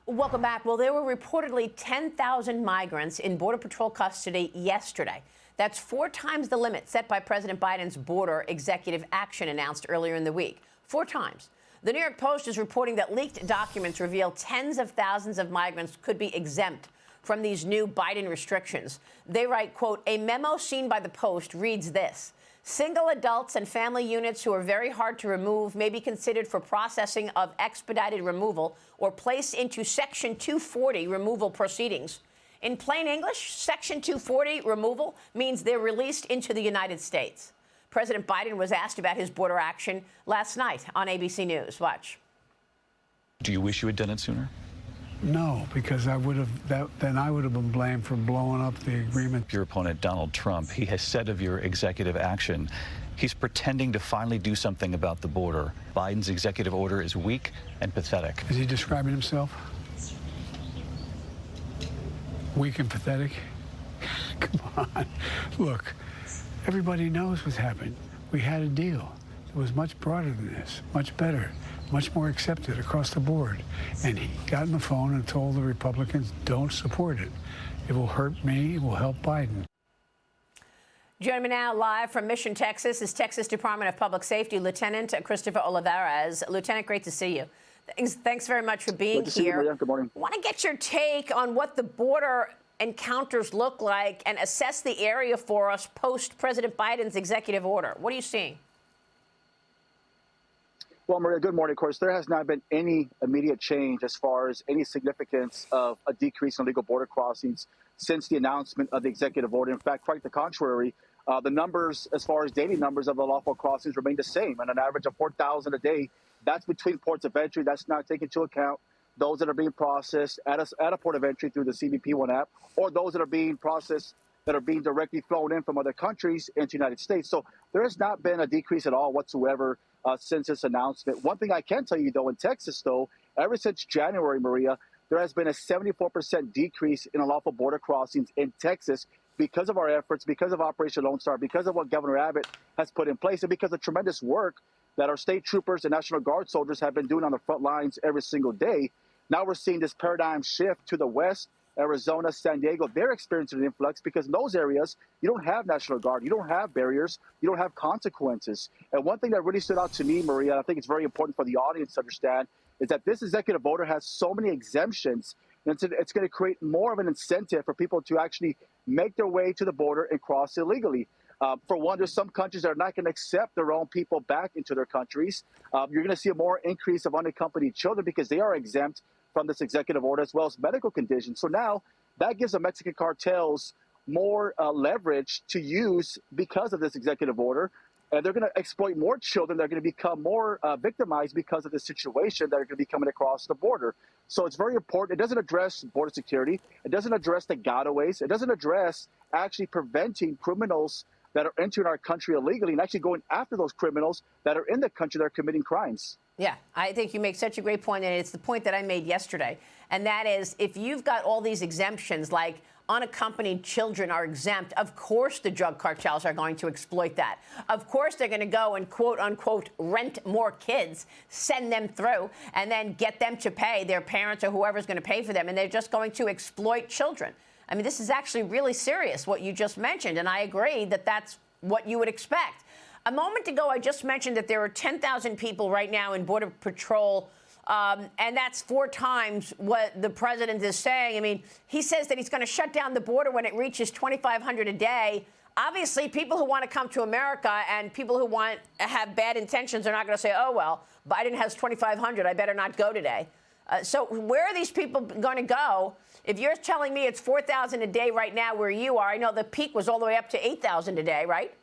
Welcome back. Well, there were reportedly 10,000 migrants in Border Patrol custody yesterday. That's 4 times the limit set by President Biden's border executive action announced earlier in the week. 4 times. The New York Post is reporting that leaked documents reveal tens of thousands of migrants could be exempt from these new Biden restrictions. They write, quote, a memo seen by the Post reads this. Single adults and family units who are very hard to remove may be considered for processing of expedited removal or placed into Section 240 removal proceedings. In plain English, Section 240 removal means they're released into the United States. President Biden was asked about his border action last night on ABC News. Watch. Do you wish you had done it sooner? No, because then I would have been blamed for blowing up the agreement. Your opponent, Donald Trump, he has said of your executive action, he's pretending to finally do something about the border. Biden's executive order is weak and pathetic. Is he describing himself? Weak and pathetic? Come on. Look, everybody knows what's happened. We had a deal. It was much broader than this, much better, much more accepted across the board. And he got on the phone and told the Republicans, don't support it. It will hurt me, it will help Biden. Joining me now live from Mission, Texas, is Texas Department of Public Safety Lieutenant Christopher Olivarez. Lieutenant, great to see you. Thanks very much for being here. You, good morning. I want to get your take on what the border encounters look like and assess the area for us post President Biden's executive order. What are you seeing? Well, Maria, good morning. Of course, there has not been any immediate change as far as any significance of a decrease in illegal border crossings since the announcement of the executive order. In fact, quite the contrary, the numbers as far as daily numbers of unlawful crossings remain the same, and an average of 4,000 a day. That's between ports of entry. That's not taking into account those that are being processed at a port of entry through the CBP One app, or those that are being processed that are being directly flown in from other countries into the United States. So there has not been a decrease at all whatsoever since this announcement. One thing I can tell you, though, in Texas, though, ever since January, Maria, there has been a 74% decrease in unlawful border crossings in Texas because of our efforts, because of Operation Lone Star, because of what Governor Abbott has put in place, and because of tremendous work that our state troopers and National Guard soldiers have been doing on the front lines every single day. Now we're seeing this paradigm shift to the west. Arizona, San Diego, they're experiencing an influx because in those areas, you don't have National Guard, you don't have barriers, you don't have consequences. And one thing that really stood out to me, Maria, I think it's very important for the audience to understand, is that this executive order has so many exemptions, and it's going to create more of an incentive for people to actually make their way to the border and cross illegally. For one, there's some countries that are not going to accept their own people back into their countries. You're going to see a more increase of unaccompanied children because they are exempt from this executive order, as well as medical conditions. So now that gives the Mexican cartels more leverage to use because of this executive order. And they're going to exploit more children. They're going to become more victimized because of the situation that are going to be coming across the border. So it's very important. It doesn't address border security. It doesn't address the gotaways. It doesn't address actually preventing criminals that are entering our country illegally and actually going after those criminals that are in the country that are committing crimes. Yeah, I think you make such a great point, and it's the point that I made yesterday. And that is, if you've got all these exemptions, like unaccompanied children are exempt, of course the drug cartels are going to exploit that. Of course they're going to go and, quote unquote, rent more kids, send them through, and then get them to pay their parents or whoever's going to pay for them. And they're just going to exploit children. I mean, this is actually really serious, what you just mentioned. And I agree that that's what you would expect. A moment ago, I just mentioned that there are 10,000 people right now in Border Patrol, and that's 4 times what the president is saying. I mean, he says that he's going to shut down the border when it reaches 2,500 a day. Obviously, people who want to come to America and people who have bad intentions are not going to say, oh, well, Biden has 2,500. I better not go today. So where are these people going to go? If you're telling me it's 4,000 a day right now where you are, I know the peak was all the way up to 8,000 a day, right?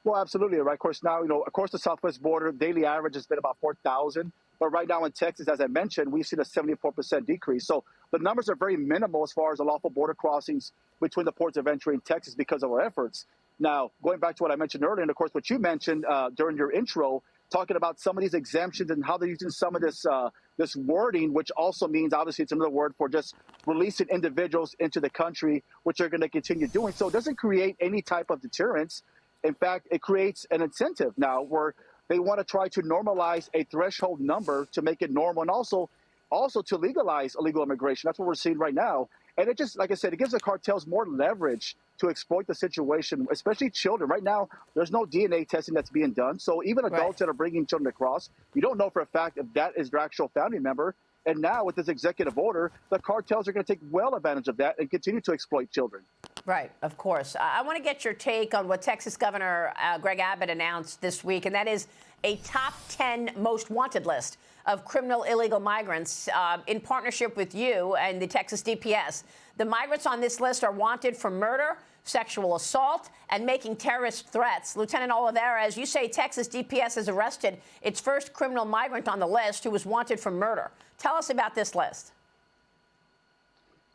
Well, absolutely. Right. Of course, now, across the southwest border, daily average has been about 4,000. But right now in Texas, as I mentioned, we've seen a 74% decrease. So the numbers are very minimal as far as the lawful border crossings between the ports of entry in Texas because of our efforts. Now, going back to what I mentioned earlier, and of course, what you mentioned during your intro, talking about some of these exemptions and how they're using some of this wording, which also means, obviously, it's another word for just releasing individuals into the country, which they're going to continue doing. So it doesn't create any type of deterrence. In fact, it creates an incentive now where they want to try to normalize a threshold number to make it normal and also also to legalize illegal immigration. That's what we're seeing right now. And it just, like I said, it gives the cartels more leverage to exploit the situation, especially children. Right now, there's no DNA testing that's being done. So even adults that are bringing children across, you don't know for a fact if that is their actual family member. And now with this executive order, the cartels are going to take well advantage of that and continue to exploit children. Right, of course. I want to get your take on what Texas Governor Greg Abbott announced this week, and that is a top 10 most wanted list of criminal illegal migrants in partnership with you and the Texas DPS. The migrants on this list are wanted for murder, sexual assault, and making terrorist threats. Lieutenant Olivarez, you say Texas DPS has arrested its first criminal migrant on the list who was wanted for murder. Tell us about this list.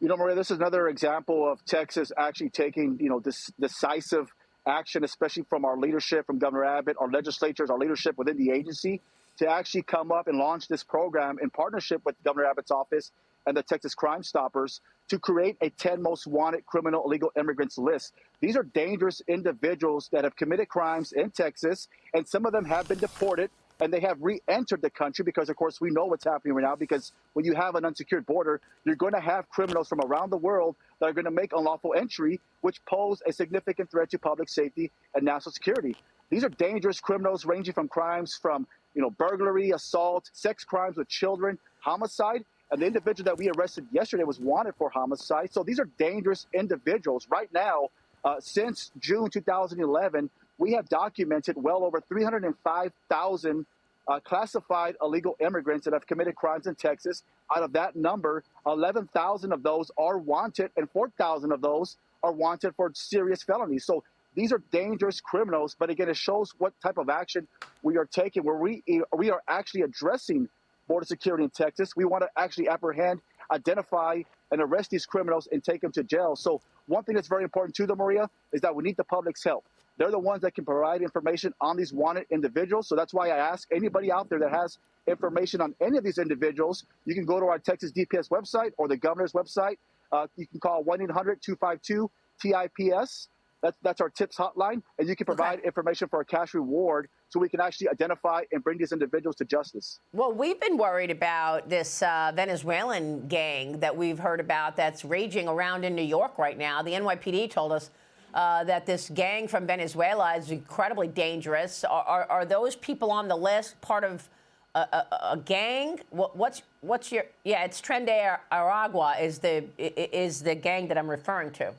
You know, Maria, this is another example of Texas actually taking, this decisive action, especially from our leadership, from Governor Abbott, our legislatures, our leadership within the agency, to actually come up and launch this program in partnership with Governor Abbott's office and the Texas Crime Stoppers to create a 10 most wanted criminal illegal immigrants list. These are dangerous individuals that have committed crimes in Texas, and some of them have been deported, and they have re-entered the country because, of course, we know what's happening right now, because when you have an unsecured border, you're going to have criminals from around the world that are going to make unlawful entry, which pose a significant threat to public safety and national security. These are dangerous criminals ranging from crimes from, burglary, assault, sex crimes with children, homicide. And the individual that we arrested yesterday was wanted for homicide. So these are dangerous individuals. Right now, since June 2011, we have documented well over 305,000 classified illegal immigrants that have committed crimes in Texas. Out of that number, 11,000 of those are wanted, and 4,000 of those are wanted for serious felonies. So these are dangerous criminals. But again, it shows what type of action we are taking, where we are actually addressing border security in Texas. We want to actually apprehend, identify, and arrest these criminals and take them to jail. So one thing that's very important to them, Maria, is that we need the public's help. They're the ones that can provide information on these wanted individuals. So that's why I ask anybody out there that has information on any of these individuals, you can go to our Texas DPS website or the governor's website. You can call 1-800-252-TIPS. That's our TIPS hotline, and you can provide information for a cash reward so we can actually identify and bring these individuals to justice. Well, we've been worried about this Venezuelan gang that we've heard about that's raging around in New York right now. The NYPD told us that this gang from Venezuela is incredibly dangerous. Are those people on the list part of a gang? What's your? Yeah, it's Tren de Aragua is the gang that I'm referring to.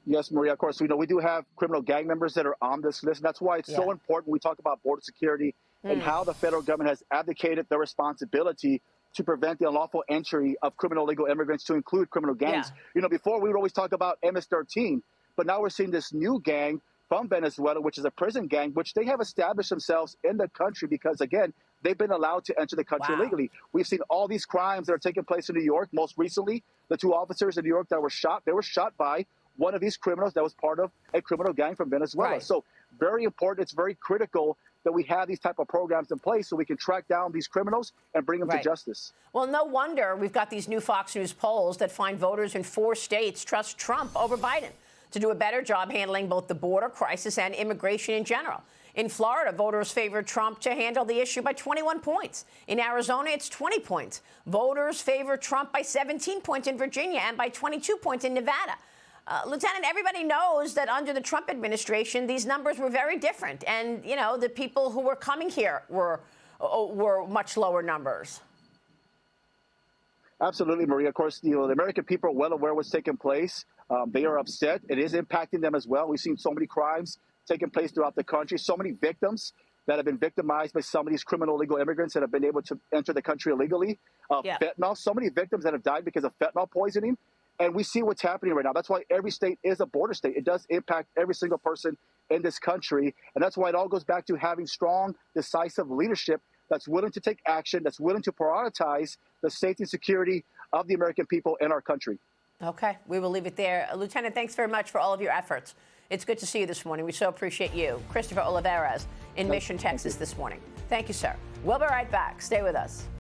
Yes, Maria, of course, we do have criminal gang members that are on this list. And that's why it's so important when we talk about border security and how the federal government has abdicated their responsibility to prevent the unlawful entry of criminal illegal immigrants, to include criminal gangs. Before we would always talk about MS-13, but now we're seeing this new gang from Venezuela, which is a prison gang, which they have established themselves in the country because, again, they've been allowed to enter the country illegally. We've seen all these crimes that are taking place in New York. Most recently, the 2 officers in New York that were shot, they were shot by one of these criminals that was part of a criminal gang from Venezuela. So very important. It's very critical that we have these type of programs in place so we can track down these criminals and bring them to justice. Well, no wonder we've got these new Fox News polls that find voters in 4 states trust Trump over Biden to do a better job handling both the border crisis and immigration in general. In Florida, voters favor Trump to handle the issue by 21 points. In Arizona, it's 20 points. Voters favor Trump by 17 points in Virginia and by 22 points in Nevada. Lieutenant, everybody knows that under the Trump administration, these numbers were very different. And, the people who were coming here were much lower numbers. Absolutely, Maria. Of course, the American people are well aware of what's taking place. They are upset. It is impacting them as well. We've seen so many crimes taking place throughout the country, so many victims that have been victimized by some of these criminal illegal immigrants that have been able to enter the country illegally. Fentanyl, so many victims that have died because of fentanyl poisoning. And we see what's happening right now. That's why every state is a border state. It does impact every single person in this country. And that's why it all goes back to having strong, decisive leadership that's willing to take action, that's willing to prioritize the safety and security of the American people in our country. Okay, we will leave it there. Lieutenant, thanks very much for all of your efforts. It's good to see you this morning. We so appreciate you. Christopher Olivarez in Mission, Texas this morning. Thank you, sir. We'll be right back. Stay with us.